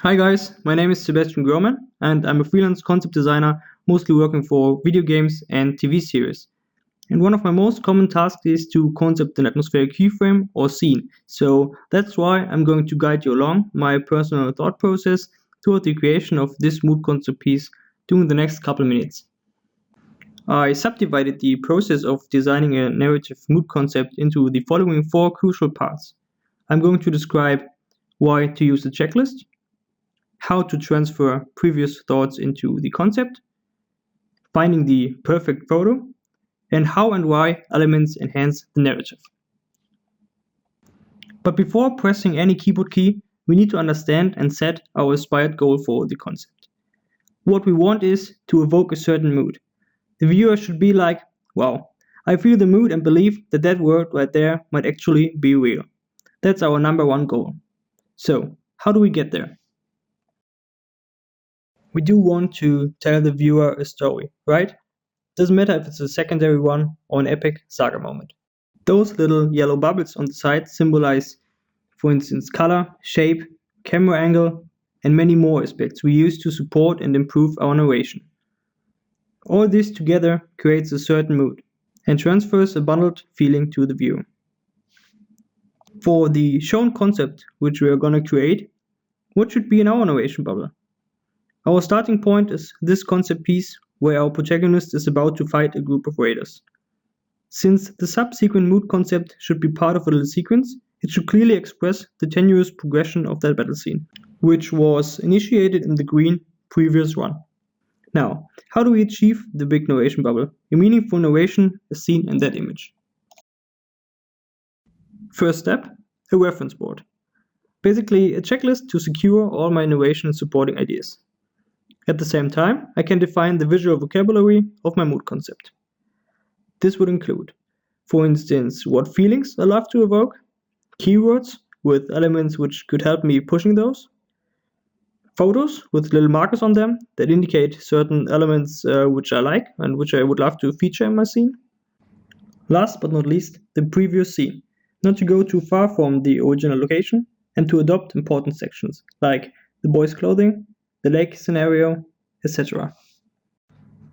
Hi guys, my name is Sebastian Gromann and I'm a freelance concept designer mostly working for video games and TV series. And one of my most common tasks is to concept an atmospheric keyframe or scene. So that's why I'm going to guide you along my personal thought process toward the creation of this mood concept piece during the next couple minutes. I subdivided the process of designing a narrative mood concept into the following four crucial parts. I'm going to describe why to use the checklist, how to transfer previous thoughts into the concept, finding the perfect photo, and how and why elements enhance the narrative. But before pressing any keyboard key, we need to understand and set our aspired goal for the concept. What we want is to evoke a certain mood. The viewer should be like, wow, I feel the mood and believe that that word right there might actually be real. That's our number one goal. So, how do we get there? We do want to tell the viewer a story, right? Doesn't matter if it's a secondary one or an epic saga moment. Those little yellow bubbles on the side symbolize, for instance, color, shape, camera angle, and many more aspects we use to support and improve our narration. All this together creates a certain mood and transfers a bundled feeling to the viewer. For the shown concept which we are going to create, what should be in our narration bubble? Our starting point is this concept piece where our protagonist is about to fight a group of raiders. Since the subsequent mood concept should be part of a little sequence, it should clearly express the tenuous progression of that battle scene, which was initiated in the green previous run. Now, how do we achieve the big narration bubble? A meaningful narration is seen in that image. First step, a reference board. Basically, a checklist to secure all my narration and supporting ideas. At the same time, I can define the visual vocabulary of my mood concept. This would include, for instance, what feelings I love to evoke, keywords with elements which could help me pushing those, photos with little markers on them that indicate certain elements which I like and which I would love to feature in my scene. Last but not least, the previous scene, not to go too far from the original location and to adopt important sections like the boy's clothing, the lake scenario, etc.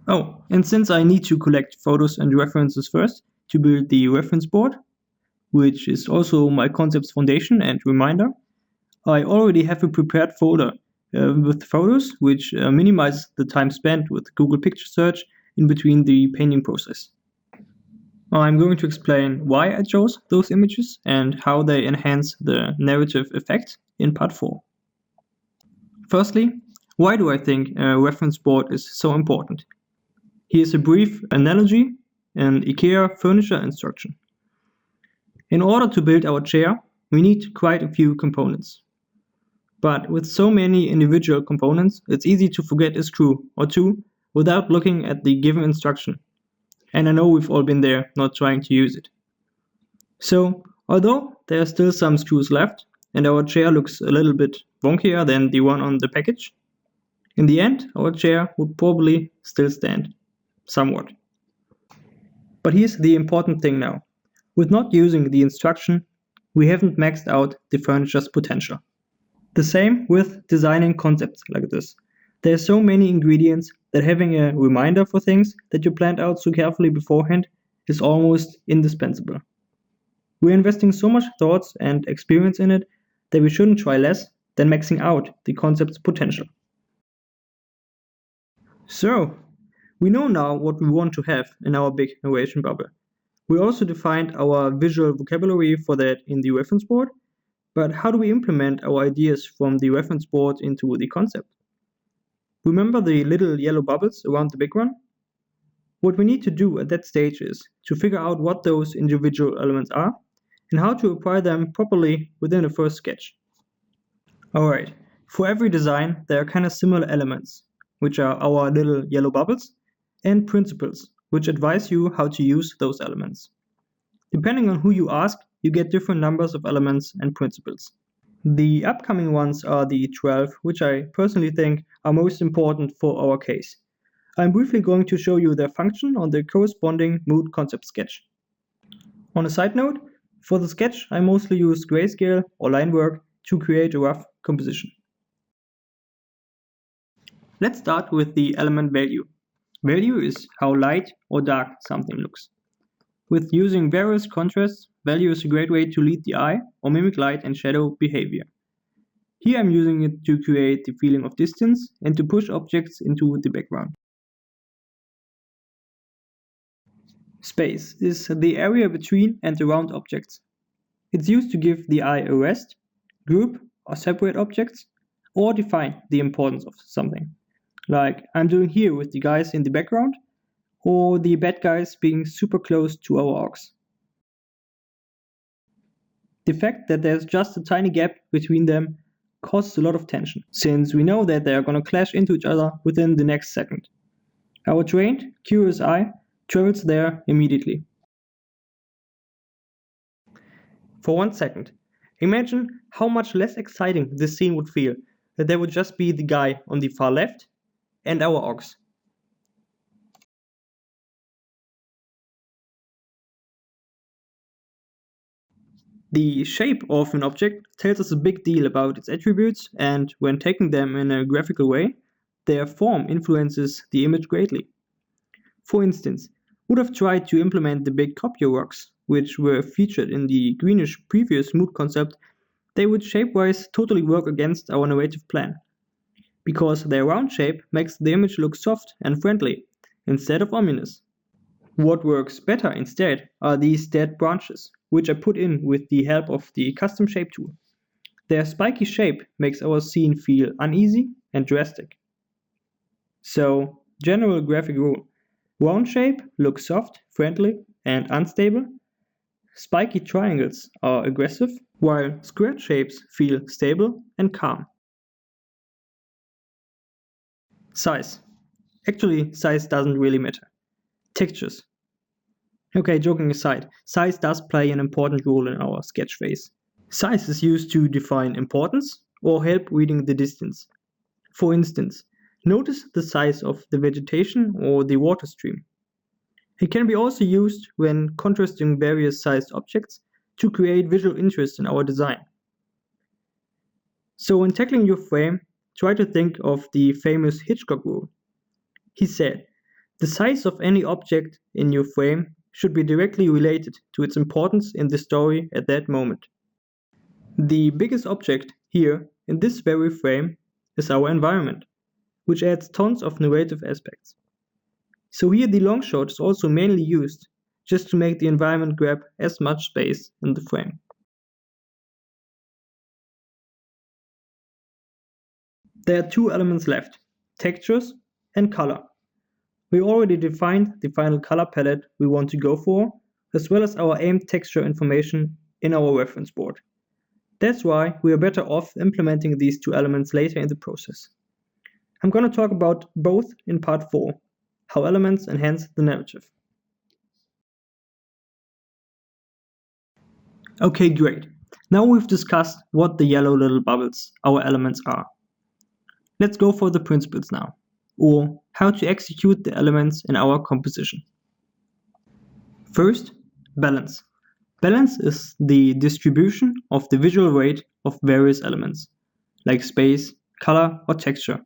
Oh, and since I need to collect photos and references first to build the reference board, which is also my concept's foundation and reminder, I already have a prepared folder with photos which minimizes the time spent with Google Picture Search in between the painting process. I'm going to explain why I chose those images and how they enhance the narrative effect in part 4. Firstly, why do I think a reference board is so important? Here's a brief analogy, an IKEA furniture instruction. In order to build our chair, we need quite a few components. But with so many individual components, it's easy to forget a screw or two without looking at the given instruction. And I know we've all been there, not trying to use it. So, although there are still some screws left, and our chair looks a little bit wonkier than the one on the package, in the end, our chair would probably still stand. Somewhat. But here's the important thing now. With not using the instruction, we haven't maxed out the furniture's potential. The same with designing concepts like this. There are so many ingredients that having a reminder for things that you planned out so carefully beforehand is almost indispensable. We're investing so much thoughts and experience in it that we shouldn't try less than maxing out the concept's potential. So, we know now what we want to have in our big narration bubble. We also defined our visual vocabulary for that in the reference board, but how do we implement our ideas from the reference board into the concept? Remember the little yellow bubbles around the big one? What we need to do at that stage is to figure out what those individual elements are and how to apply them properly within the first sketch. Alright, for every design there are kind of similar elements, which are our little yellow bubbles, and principles, which advise you how to use those elements. Depending on who you ask, you get different numbers of elements and principles. The upcoming ones are the 12, which I personally think are most important for our case. I'm briefly going to show you their function on the corresponding mood concept sketch. On a side note, for the sketch I mostly use grayscale or line work to create a rough composition. Let's start with the element value. Value is how light or dark something looks. With using various contrasts, value is a great way to lead the eye or mimic light and shadow behavior. Here I'm using it to create the feeling of distance and to push objects into the background. Space is the area between and around objects. It's used to give the eye a rest, group or separate objects, or define the importance of something. Like I'm doing here with the guys in the background, or the bad guys being super close to our orcs. The fact that there's just a tiny gap between them causes a lot of tension, since we know that they are going to clash into each other within the next second. Our trained, curious eye travels there immediately. For 1 second, imagine how much less exciting this scene would feel that there would just be the guy on the far left and our orcs. The shape of an object tells us a big deal about its attributes, and when taking them in a graphical way, their form influences the image greatly. For instance, would have tried to implement the big copy rocks, which were featured in the greenish previous mood concept, they would shape-wise totally work against our narrative plan, because their round shape makes the image look soft and friendly, instead of ominous. What works better instead are these dead branches, which I put in with the help of the custom shape tool. Their spiky shape makes our scene feel uneasy and drastic. So, general graphic rule. Round shape looks soft, friendly, and unstable. Spiky triangles are aggressive, while square shapes feel stable and calm. Size. Actually, size doesn't really matter. Textures. Okay, joking aside, size does play an important role in our sketch phase. Size is used to define importance or help reading the distance. For instance, notice the size of the vegetation or the water stream. It can be also used when contrasting various sized objects to create visual interest in our design. So when tackling your frame, try to think of the famous Hitchcock rule. He said, the size of any object in your frame should be directly related to its importance in the story at that moment. The biggest object here, in this very frame, is our environment, which adds tons of narrative aspects. So here the long shot is also mainly used just to make the environment grab as much space in the frame. There are 2 elements left, textures and color. We already defined the final color palette we want to go for, as well as our aimed texture information in our reference board. That's why we are better off implementing these 2 elements later in the process. I'm going to talk about both in part 4, how elements enhance the narrative. Okay, great. Now we've discussed what the yellow little bubbles, our elements, are. Let's go for the principles now, or how to execute the elements in our composition. First, balance. Balance is the distribution of the visual weight of various elements, like space, color, or texture,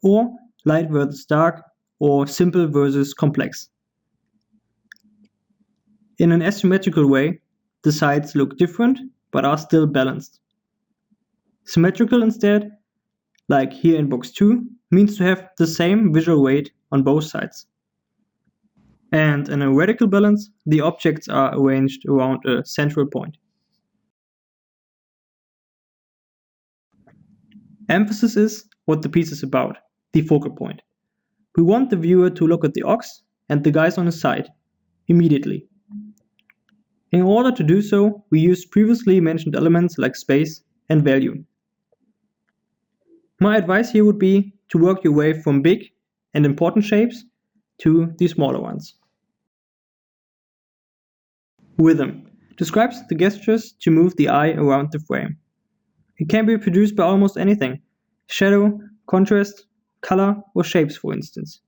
or light versus dark, or simple versus complex. In an asymmetrical way, the sides look different but are still balanced. Symmetrical instead, like here in box 2, means to have the same visual weight on both sides. And in a radical balance, the objects are arranged around a central point. Emphasis is what the piece is about, the focal point. We want the viewer to look at the ox and the guys on his side, immediately. In order to do so, we use previously mentioned elements like space and value. My advice here would be to work your way from big and important shapes to the smaller ones. Rhythm describes the gestures to move the eye around the frame. It can be produced by almost anything: shadow, contrast, color, or shapes, for instance.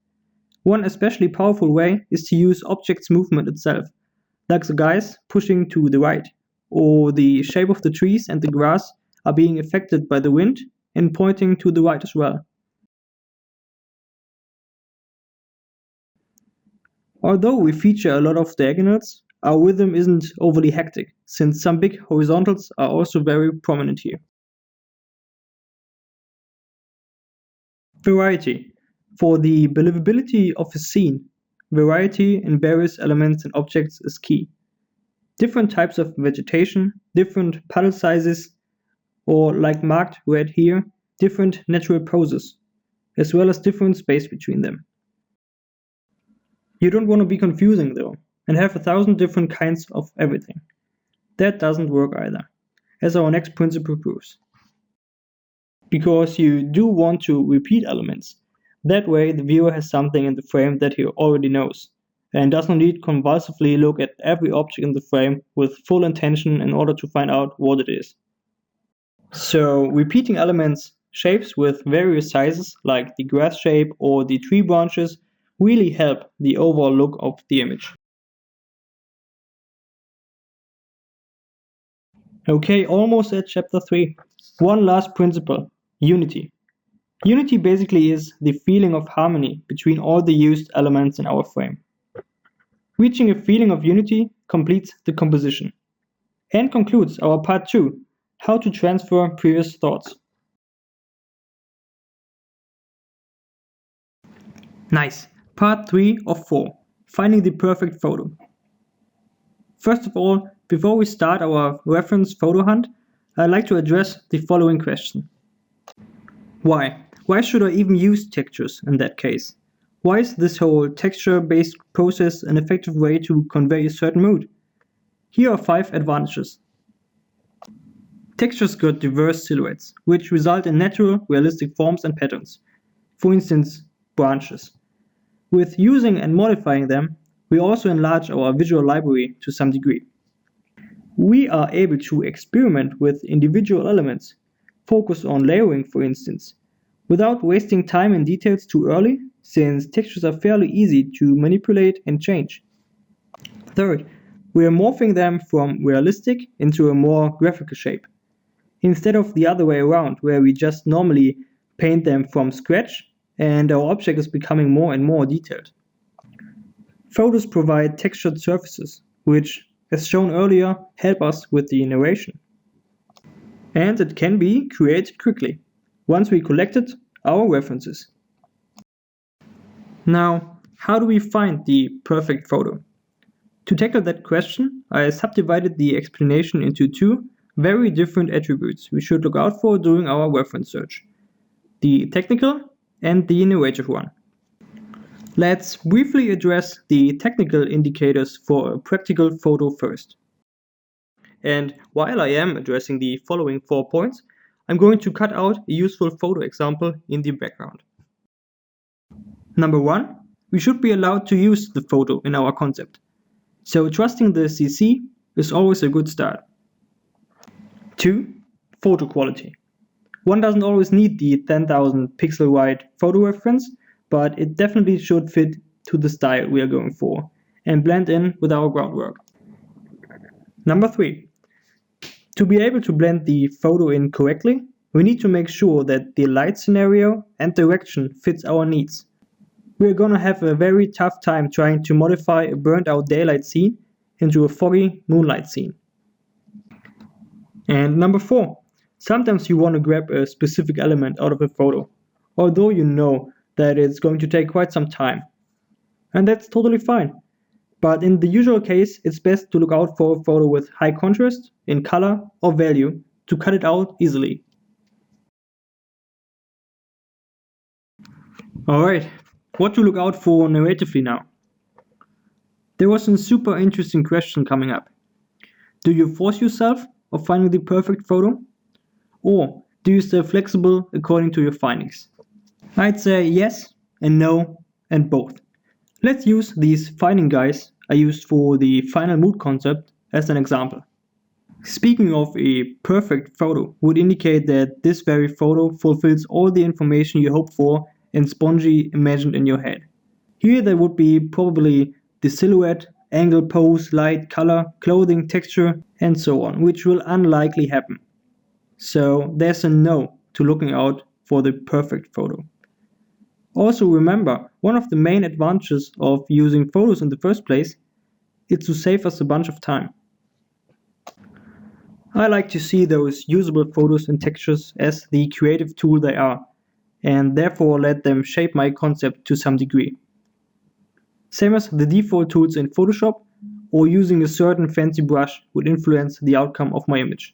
One especially powerful way is to use object's movement itself, like the guys pushing to the right, or the shape of the trees and the grass are being affected by the wind and pointing to the right as well. Although we feature a lot of diagonals, our rhythm isn't overly hectic, since some big horizontals are also very prominent here. Variety. For the believability of a scene, variety in various elements and objects is key. Different types of vegetation, different puddle sizes, or like marked red here, different natural poses, as well as different space between them. You don't want to be confusing though, and have 1,000 different kinds of everything. That doesn't work either, as our next principle proves. Because you do want to repeat elements. That way the viewer has something in the frame that he already knows, and does not need convulsively look at every object in the frame with full intention in order to find out what it is. So repeating elements, shapes with various sizes like the grass shape or the tree branches really help the overall look of the image. Okay, almost at chapter 3. One last principle, unity. Unity basically is the feeling of harmony between all the used elements in our frame. Reaching a feeling of unity completes the composition and concludes our part 2, how to transfer previous thoughts. Nice, part 3 of 4, finding the perfect photo. First of all, before we start our reference photo hunt, I'd like to address the following question. Why? Why should I even use textures in that case? Why is this whole texture-based process an effective way to convey a certain mood? Here are 5 advantages. Textures got diverse silhouettes, which result in natural, realistic forms and patterns. For instance, branches. With using and modifying them, we also enlarge our visual library to some degree. We are able to experiment with individual elements, focus on layering for instance, without wasting time in details too early, since textures are fairly easy to manipulate and change. Third, we are morphing them from realistic into a more graphical shape, instead of the other way around, where we just normally paint them from scratch and our object is becoming more and more detailed. Photos provide textured surfaces, which, as shown earlier, help us with the narration. And it can be created quickly, once we collected our references. Now, how do we find the perfect photo? To tackle that question, I subdivided the explanation into 2 very different attributes we should look out for during our reference search: the technical and the narrative one. Let's briefly address the technical indicators for a practical photo first. And while I am addressing the following 4 points, I'm going to cut out a useful photo example in the background. Number 1, we should be allowed to use the photo in our concept. So trusting the CC is always a good start. 2, photo quality. One doesn't always need the 10,000 pixel wide photo reference, but it definitely should fit to the style we are going for and blend in with our groundwork. Number 3, to be able to blend the photo in correctly, we need to make sure that the light scenario and direction fits our needs. We're gonna have a very tough time trying to modify a burnt out daylight scene into a foggy moonlight scene. And number 4, sometimes you want to grab a specific element out of a photo, although you know that it's going to take quite some time. And that's totally fine. But in the usual case, it's best to look out for a photo with high contrast, in color or value, to cut it out easily. Alright, what to look out for narratively now? There was a super interesting question coming up. Do you force yourself of finding the perfect photo? Or do you stay flexible according to your findings? I'd say yes and no and both. Let's use these finding guides I used for the final mood concept as an example. Speaking of a perfect photo would indicate that this very photo fulfills all the information you hope for and spongy imagined in your head. Here there would be probably the silhouette, angle, pose, light, color, clothing, texture, and so on, which will unlikely happen. So there's a no to looking out for the perfect photo. Also remember, one of the main advantages of using photos in the first place is to save us a bunch of time. I like to see those usable photos and textures as the creative tool they are, and therefore let them shape my concept to some degree. Same as the default tools in Photoshop, or using a certain fancy brush would influence the outcome of my image.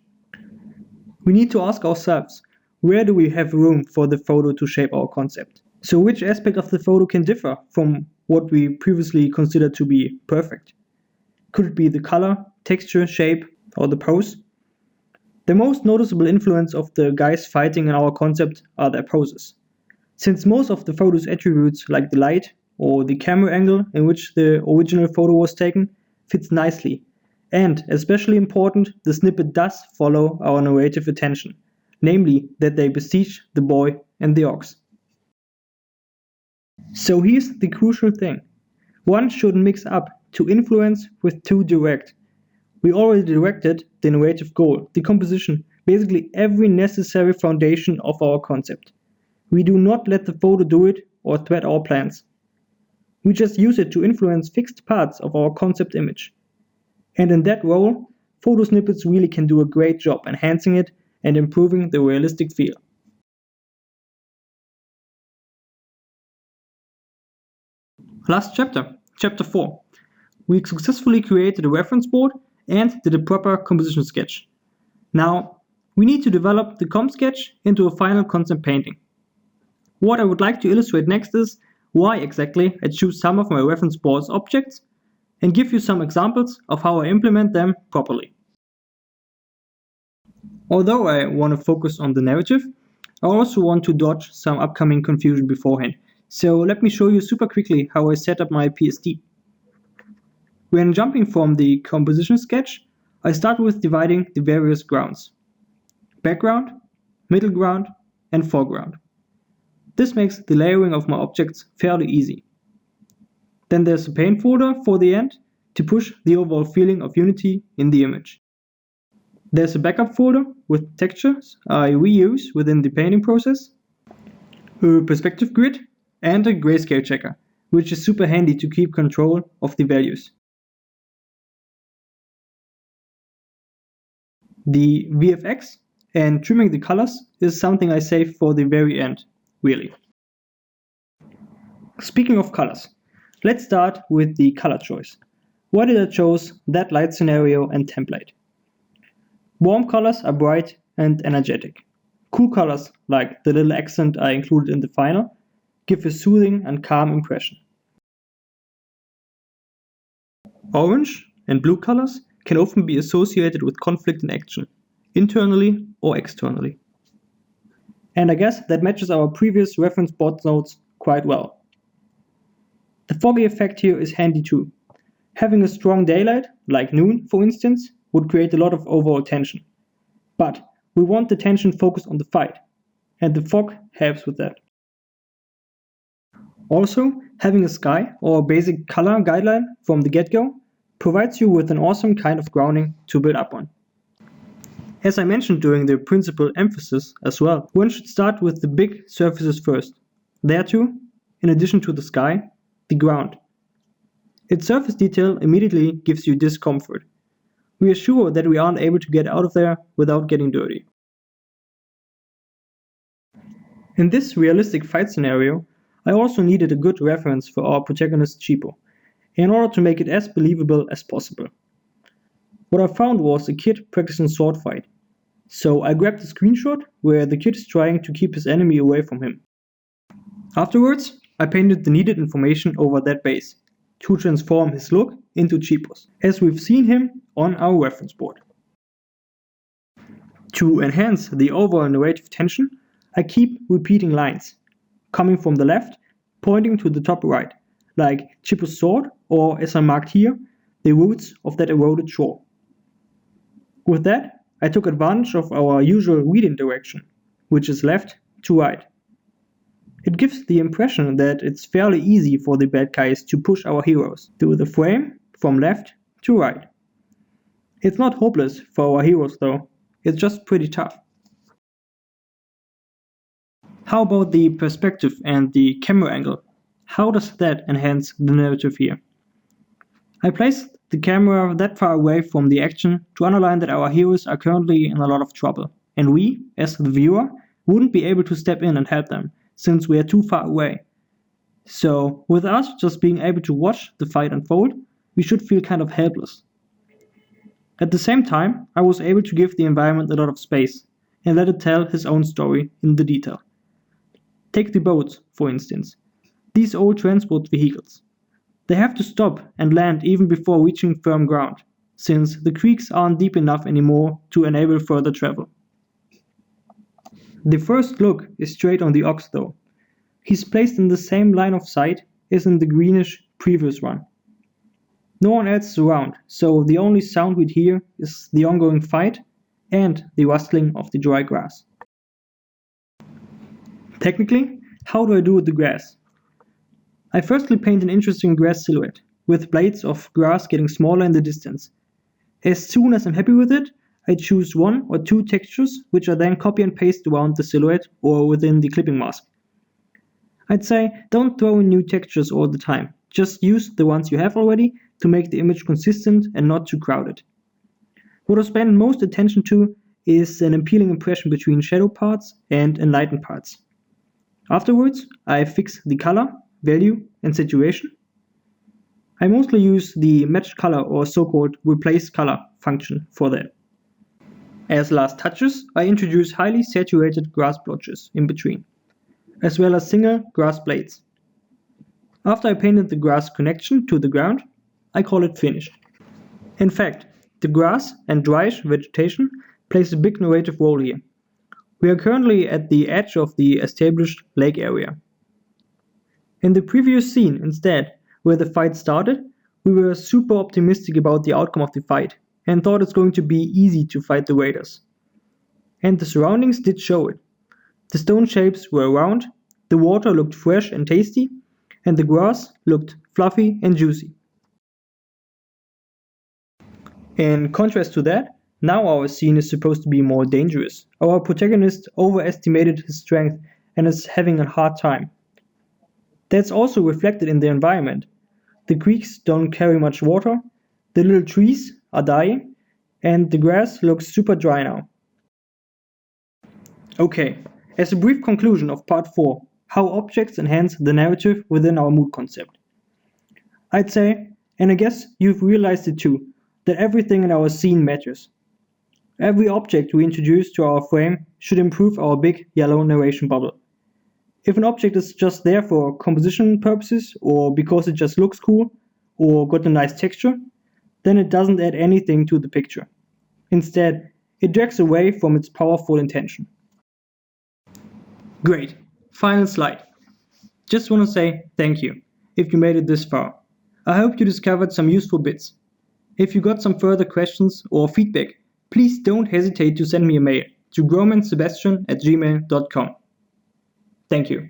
We need to ask ourselves, where do we have room for the photo to shape our concept? So which aspect of the photo can differ from what we previously considered to be perfect? Could it be the color, texture, shape, or the pose? The most noticeable influence of the guys fighting in our concept are their poses. Since most of the photo's attributes, like the light or the camera angle in which the original photo was taken, fits nicely, and, especially important, the snippet does follow our narrative attention, namely that they besiege the boy and the ox. So here's the crucial thing. One shouldn't mix up too influence with too direct. We already directed the narrative goal, the composition, basically every necessary foundation of our concept. We do not let the photo do it or thread our plans. We just use it to influence fixed parts of our concept image. And in that role, photo snippets really can do a great job enhancing it and improving the realistic feel. Last chapter, chapter 4. We successfully created a reference board and did a proper composition sketch. Now, we need to develop the comp sketch into a final concept painting. What I would like to illustrate next is why exactly I choose some of my reference board's objects and give you some examples of how I implement them properly. Although I want to focus on the narrative, I also want to dodge some upcoming confusion beforehand. So let me show you super quickly how I set up my PSD. When jumping from the composition sketch, I start with dividing the various grounds: background, middle ground, and foreground. This makes the layering of my objects fairly easy. Then there's a paint folder for the end to push the overall feeling of unity in the image. There's a backup folder with textures I reuse within the painting process, a perspective grid, and a grayscale checker, which is super handy to keep control of the values. The VFX and trimming the colors is something I save for the very end, really. Speaking of colors, let's start with the color choice. Why did I choose that light scenario and template? Warm colors are bright and energetic. Cool colors, like the little accent I included in the final, give a soothing and calm impression. Orange and blue colors can often be associated with conflict and action, internally or externally. And I guess that matches our previous reference board notes quite well. The foggy effect here is handy too. Having a strong daylight, like noon for instance, would create a lot of overall tension. But we want the tension focused on the fight, and the fog helps with that. Also, having a sky or a basic color guideline from the get-go provides you with an awesome kind of grounding to build up on. As I mentioned during the principal emphasis as well, one should start with the big surfaces first. There too, in addition to the sky, the ground. Its surface detail immediately gives you discomfort. We are sure that we aren't able to get out of there without getting dirty. In this realistic fight scenario, I also needed a good reference for our protagonist Chipo, in order to make it as believable as possible. What I found was a kid practicing sword fight, so I grabbed a screenshot where the kid is trying to keep his enemy away from him. Afterwards, I painted the needed information over that base, to transform his look into Chipo's, as we've seen him on our reference board. To enhance the overall narrative tension, I keep repeating lines, coming from the left, pointing to the top right, like Chipo's sword, or as I marked here, the roots of that eroded shore. With that, I took advantage of our usual reading direction, which is left to right. It gives the impression that it's fairly easy for the bad guys to push our heroes through the frame from left to right. It's not hopeless for our heroes though, it's just pretty tough. How about the perspective and the camera angle? How does that enhance the narrative here? I placed the camera that far away from the action to underline that our heroes are currently in a lot of trouble, and we, as the viewer, wouldn't be able to step in and help them, since we are too far away. So, with us just being able to watch the fight unfold, we should feel kind of helpless. At the same time, I was able to give the environment a lot of space and let it tell his own story in the detail. Take the boats, for instance. These old transport vehicles. They have to stop and land even before reaching firm ground, since the creeks aren't deep enough anymore to enable further travel. The first look is straight on the ox though. He's placed in the same line of sight as in the greenish previous one. No one else is around, so the only sound we'd hear is the ongoing fight and the rustling of the dry grass. Technically, how do I do with the grass? I firstly paint an interesting grass silhouette, with blades of grass getting smaller in the distance. As soon as I'm happy with it, I choose one or two textures which I then copy and paste around the silhouette or within the clipping mask. I'd say don't throw in new textures all the time, just use the ones you have already to make the image consistent and not too crowded. What I spend most attention to is an appealing impression between shadow parts and enlightened parts. Afterwards, I fix the color, value, and situation. I mostly use the match color or so-called replace color function for that. As last touches, I introduce highly saturated grass blotches in between, as well as single grass blades. After I painted the grass connection to the ground, I call it finished. In fact, the grass and dryish vegetation plays a big narrative role here. We are currently at the edge of the established lake area. In the previous scene, instead, where the fight started, we were super optimistic about the outcome of the fight and thought it's going to be easy to fight the raiders. And the surroundings did show it. The stone shapes were round, the water looked fresh and tasty, and the grass looked fluffy and juicy. In contrast to that, now our scene is supposed to be more dangerous. Our protagonist overestimated his strength and is having a hard time. That's also reflected in the environment. The creeks don't carry much water, the little trees are dying, and the grass looks super dry now. Okay, as a brief conclusion of part 4, how objects enhance the narrative within our mood concept. I'd say, and I guess you've realized it too, that everything in our scene matters. Every object we introduce to our frame should improve our big yellow narration bubble. If an object is just there for composition purposes, or because it just looks cool, or got a nice texture, then it doesn't add anything to the picture. Instead, it drags away from its powerful intention. Great, final slide. Just want to say thank you if you made it this far. I hope you discovered some useful bits. If you got some further questions or feedback, please don't hesitate to send me a mail to gromansebastian@gmail.com. Thank you.